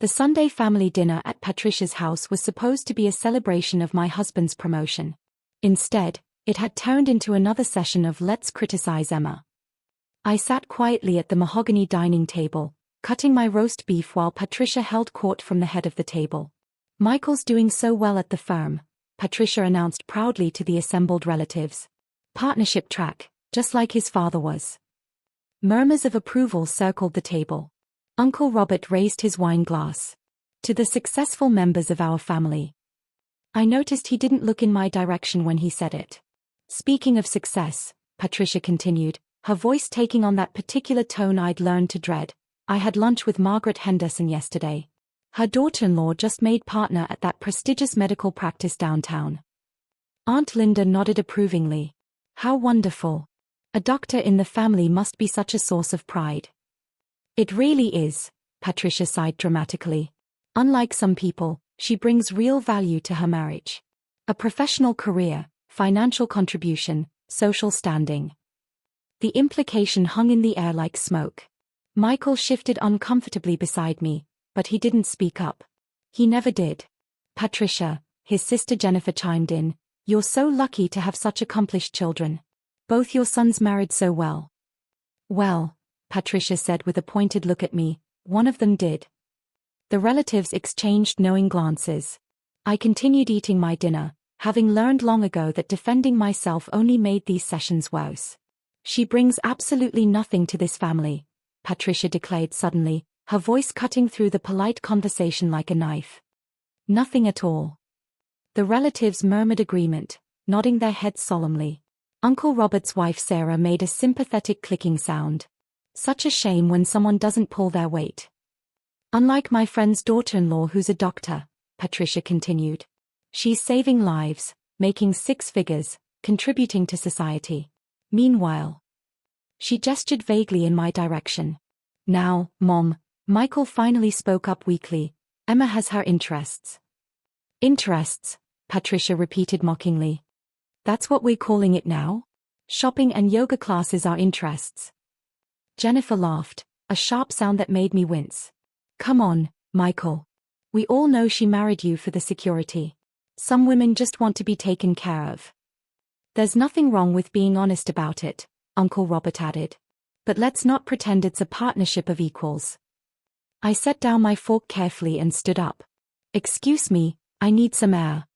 The Sunday family dinner at Patricia's house was supposed to be a celebration of my husband's promotion. Instead, it had turned into another session of Let's Criticize Emma. I sat quietly at the mahogany dining table, cutting my roast beef while Patricia held court from the head of the table. "Michael's doing so well at the firm," Patricia announced proudly to the assembled relatives. "Partnership track, just like his father was." Murmurs of approval circled the table. Uncle Robert raised his wine glass. "To the successful members of our family." I noticed he didn't look in my direction when he said it. "Speaking of success," Patricia continued, her voice taking on that particular tone I'd learned to dread, "I had lunch with Margaret Henderson yesterday. Her daughter-in-law just made partner at that prestigious medical practice downtown." Aunt Linda nodded approvingly. "How wonderful. A doctor in the family must be such a source of pride." "It really is," Patricia sighed dramatically. "Unlike some people, she brings real value to her marriage. A professional career, financial contribution, social standing." The implication hung in the air like smoke. Michael shifted uncomfortably beside me, but he didn't speak up. "He never did." "Patricia," his sister Jennifer chimed in, "you're so lucky to have such accomplished children. Both your sons married so well." "Well," Patricia said with a pointed look at me, "one of them did." The relatives exchanged knowing glances. I continued eating my dinner, having learned long ago that defending myself only made these sessions worse. "She brings absolutely nothing to this family," Patricia declared suddenly, her voice cutting through the polite conversation like a knife. "Nothing at all." The relatives murmured agreement, nodding their heads solemnly. Uncle Robert's wife Sarah made a sympathetic clicking sound. "Such a shame when someone doesn't pull their weight. Unlike my friend's daughter-in-law who's a doctor," Patricia continued. "She's saving lives, making six figures, contributing to society. Meanwhile," she gestured vaguely in my direction. "Now, Mom," Michael finally spoke up weakly, "Emma has her interests." "Interests," Patricia repeated mockingly. "That's what we're calling it now? Shopping and yoga classes are interests." Jennifer laughed, a sharp sound that made me wince. "Come on, Michael. We all know she married you for the security. Some women just want to be taken care of." "There's nothing wrong with being honest about it," Uncle Robert added. "But let's not pretend it's a partnership of equals." I set down my fork carefully and stood up. "Excuse me, I need some air."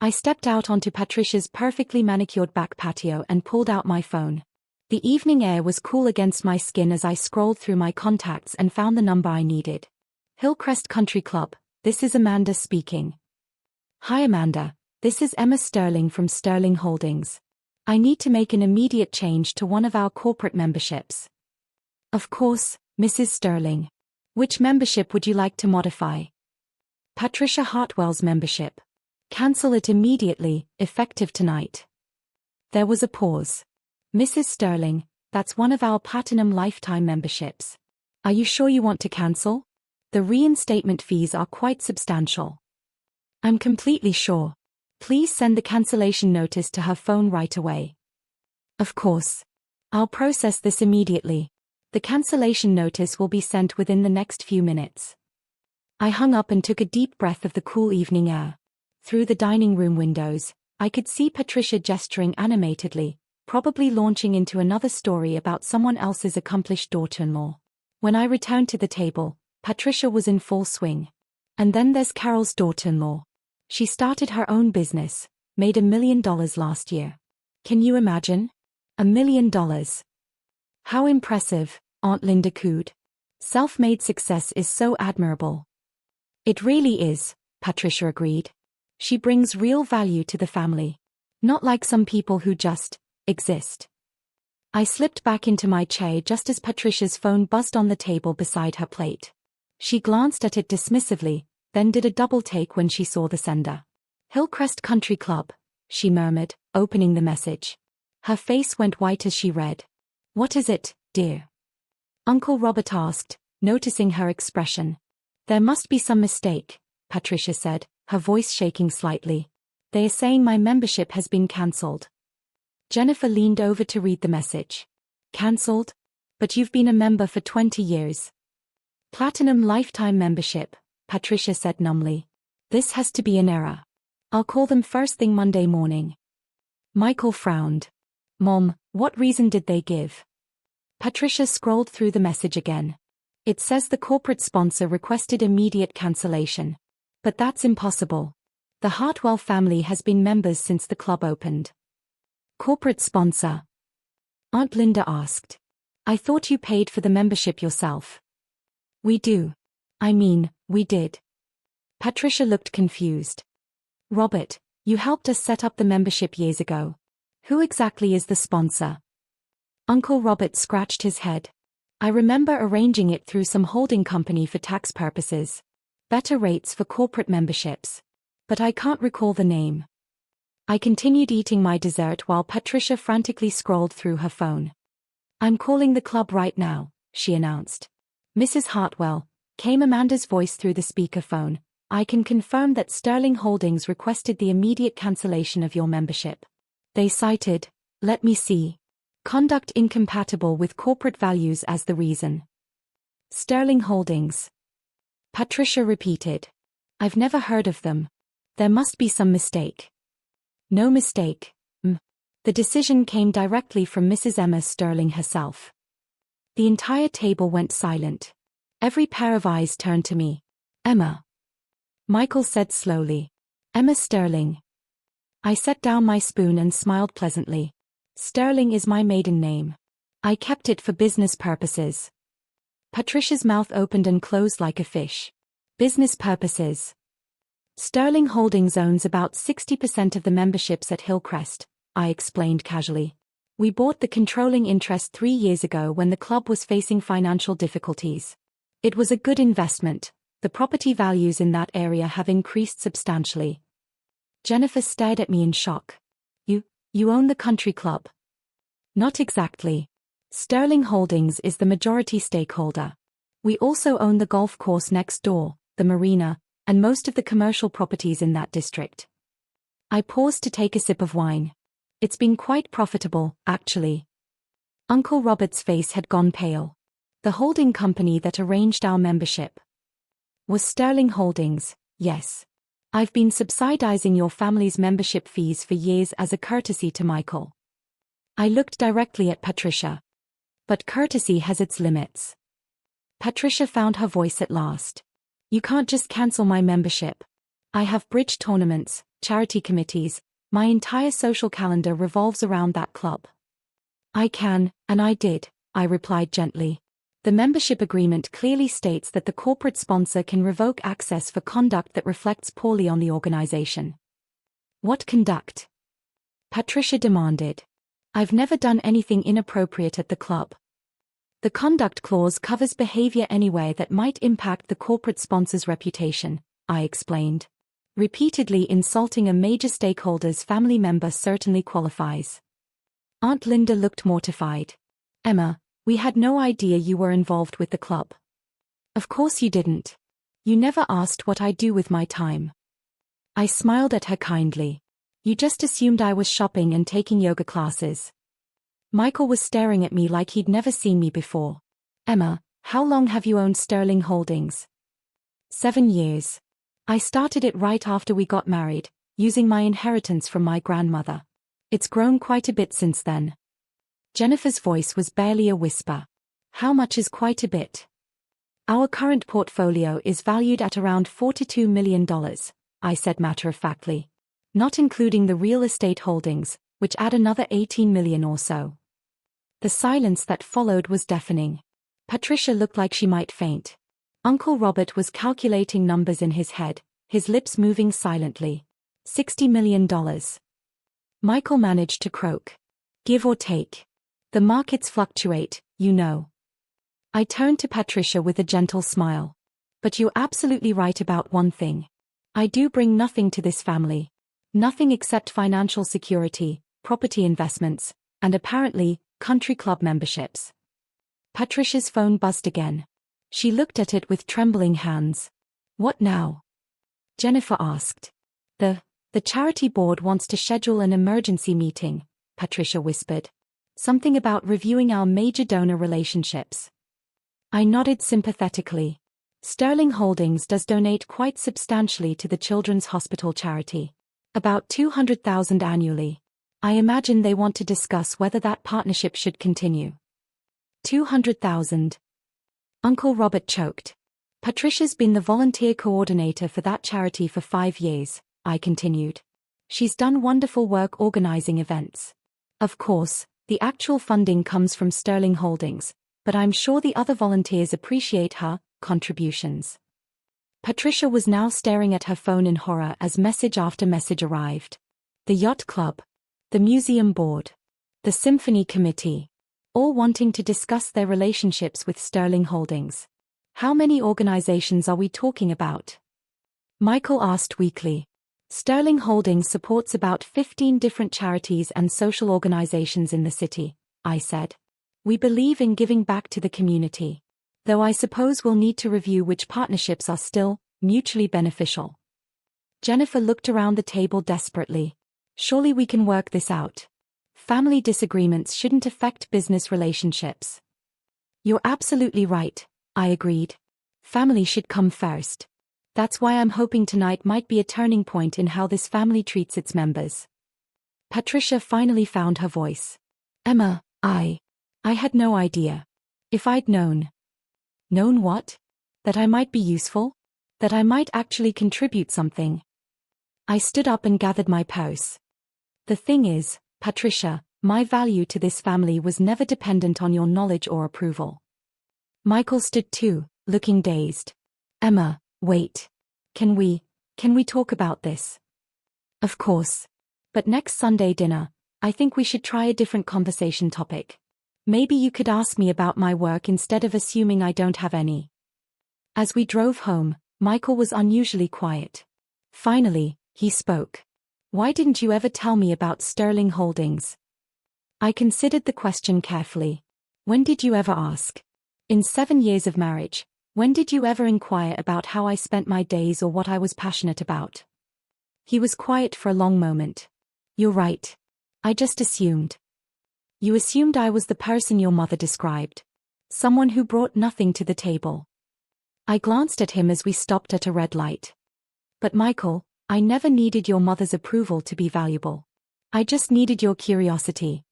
I stepped out onto Patricia's perfectly manicured back patio and pulled out my phone. The evening air was cool against my skin as I scrolled through my contacts and found the number I needed. "Hillcrest Country Club, this is Amanda speaking." "Hi Amanda, this is Emma Sterling from Sterling Holdings. I need to make an immediate change to one of our corporate memberships." "Of course, Mrs. Sterling. Which membership would you like to modify?" "Patricia Hartwell's membership. Cancel it immediately, effective tonight." There was a pause. "Mrs. Sterling, that's one of our Platinum Lifetime memberships. Are you sure you want to cancel? The reinstatement fees are quite substantial." "I'm completely sure. Please send the cancellation notice to her phone right away." "Of course. I'll process this immediately. The cancellation notice will be sent within the next few minutes." I hung up and took a deep breath of the cool evening air. Through the dining room windows, I could see Patricia gesturing animatedly, probably launching into another story about someone else's accomplished daughter-in-law. When I returned to the table, Patricia was in full swing. And then there's Carol's daughter-in-law. She started her own business, made $1 million last year. Can you imagine? $1 million. How impressive, Aunt Linda cooed. Self-made success is so admirable. It really is, Patricia agreed. She brings real value to the family. Not like some people who just exist. I slipped back into my chair just as Patricia's phone buzzed on the table beside her plate. She glanced at it dismissively, then did a double take when she saw the sender. "Hillcrest Country Club," she murmured, opening the message. Her face went white as she read. "What is it, dear?" Uncle Robert asked, noticing her expression. "There must be some mistake," Patricia said, her voice shaking slightly. "They are saying my membership has been cancelled." Jennifer leaned over to read the message. "Cancelled? But you've been a member for 20 years. Platinum Lifetime membership," Patricia said numbly. This has to be an error. I'll call them first thing Monday morning. Michael frowned. Mom, what reason did they give? Patricia scrolled through the message again. It says the corporate sponsor requested immediate cancellation. But that's impossible. The Hartwell family has been members since the club opened. Corporate sponsor? Aunt Linda asked. I thought you paid for the membership yourself. We do. I mean, we did. Patricia looked confused. Robert, you helped us set up the membership years ago. Who exactly is the sponsor? Uncle Robert scratched his head. I remember arranging it through some holding company for tax purposes. Better rates for corporate memberships. But I can't recall the name. I continued eating my dessert while Patricia frantically scrolled through her phone. I'm calling the club right now, she announced. Mrs. Hartwell, came Amanda's voice through the speakerphone. I can confirm that Sterling Holdings requested the immediate cancellation of your membership. They cited, let me see, conduct incompatible with corporate values as the reason. Sterling Holdings. Patricia repeated. I've never heard of them. There must be some mistake. No mistake. The decision came directly from Mrs. Emma Sterling herself. The entire table went silent. Every pair of eyes turned to me. Emma. Michael said slowly. Emma Sterling. I set down my spoon and smiled pleasantly. Sterling is my maiden name. I kept it for business purposes. Patricia's mouth opened and closed like a fish. Business purposes. Sterling Holdings owns about 60% of the memberships at Hillcrest, I explained casually. We bought the controlling interest 3 years ago when the club was facing financial difficulties. It was a good investment. The property values in that area have increased substantially. Jennifer stared at me in shock. You own the country club? Not exactly. Sterling Holdings is the majority stakeholder. We also own the golf course next door, the marina, and most of the commercial properties in that district. I paused to take a sip of wine. It's been quite profitable, actually. Uncle Robert's face had gone pale. The holding company that arranged our membership was Sterling Holdings, yes. I've been subsidizing your family's membership fees for years as a courtesy to Michael. I looked directly at Patricia. But courtesy has its limits. Patricia found her voice at last. You can't just cancel my membership. I have bridge tournaments, charity committees, my entire social calendar revolves around that club. I can, and I did, I replied gently. The membership agreement clearly states that the corporate sponsor can revoke access for conduct that reflects poorly on the organization. What conduct? Patricia demanded. I've never done anything inappropriate at the club. The conduct clause covers behavior anyway that might impact the corporate sponsor's reputation, I explained. Repeatedly insulting a major stakeholder's family member certainly qualifies. Aunt Linda looked mortified. Emma, we had no idea you were involved with the club. Of course you didn't. You never asked what I do with my time. I smiled at her kindly. You just assumed I was shopping and taking yoga classes. Michael was staring at me like he'd never seen me before. Emma, how long have you owned Sterling Holdings? 7 years. I started it right after we got married, using my inheritance from my grandmother. It's grown quite a bit since then. Jennifer's voice was barely a whisper. How much is quite a bit? Our current portfolio is valued at around $42 million, I said matter-of-factly. Not including the real estate holdings, which add another 18 million or so. The silence that followed was deafening. Patricia looked like she might faint. Uncle Robert was calculating numbers in his head, his lips moving silently. $60 million. Michael managed to croak. Give or take. The markets fluctuate, you know. I turned to Patricia with a gentle smile. But you're absolutely right about one thing. I do bring nothing to this family. Nothing except financial security, property investments, and apparently, country club memberships. Patricia's phone buzzed again. She looked at it with trembling hands. What now? Jennifer asked. The charity board wants to schedule an emergency meeting, Patricia whispered. Something about reviewing our major donor relationships. I nodded sympathetically. Sterling Holdings does donate quite substantially to the Children's Hospital charity. About 200,000 annually. I imagine they want to discuss whether that partnership should continue. 200,000. Uncle Robert choked. Patricia's been the volunteer coordinator for that charity for 5 years, I continued. She's done wonderful work organizing events. Of course, the actual funding comes from Sterling Holdings, but I'm sure the other volunteers appreciate her contributions. Patricia was now staring at her phone in horror as message after message arrived. The yacht club, the museum board, the symphony committee, all wanting to discuss their relationships with Sterling Holdings. How many organizations are we talking about? Michael asked weakly. Sterling Holdings supports about 15 different charities and social organizations in the city, I said. We believe in giving back to the community. Though I suppose we'll need to review which partnerships are still mutually beneficial. Jennifer looked around the table desperately. Surely we can work this out. Family disagreements shouldn't affect business relationships. You're absolutely right, I agreed. Family should come first. That's why I'm hoping tonight might be a turning point in how this family treats its members. Patricia finally found her voice. Emma, I had no idea. If I'd known. Known what? That I might be useful? That I might actually contribute something? I stood up and gathered my purse. The thing is, Patricia, my value to this family was never dependent on your knowledge or approval. Michael stood too, looking dazed. Emma, wait. Can we talk about this? Of course. But next Sunday dinner, I think we should try a different conversation topic. Maybe you could ask me about my work instead of assuming I don't have any. As we drove home, Michael was unusually quiet. Finally, he spoke. Why didn't you ever tell me about Sterling Holdings? I considered the question carefully. When did you ever ask? In 7 years of marriage, when did you ever inquire about how I spent my days or what I was passionate about? He was quiet for a long moment. You're right. I just assumed. You assumed I was the person your mother described. Someone who brought nothing to the table. I glanced at him as we stopped at a red light. But Michael, I never needed your mother's approval to be valuable. I just needed your curiosity.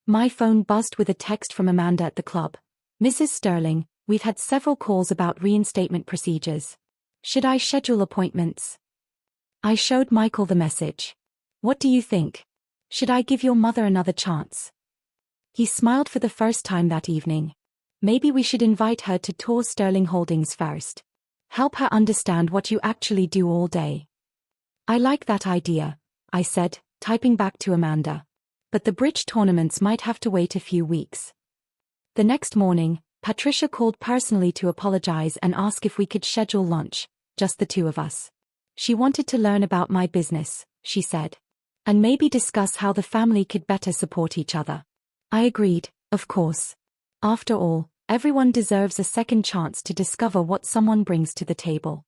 My phone buzzed with a text from Amanda at the club. Mrs. Sterling, we've had several calls about reinstatement procedures. Should I schedule appointments? I showed Michael the message. What do you think? Should I give your mother another chance? He smiled for the first time that evening. Maybe we should invite her to tour Sterling Holdings first. Help her understand what you actually do all day. I like that idea, I said, typing back to Amanda. But the bridge tournaments might have to wait a few weeks. The next morning, Patricia called personally to apologize and ask if we could schedule lunch, just the two of us. She wanted to learn about my business, she said. And maybe discuss how the family could better support each other. I agreed, of course. After all, everyone deserves a second chance to discover what someone brings to the table.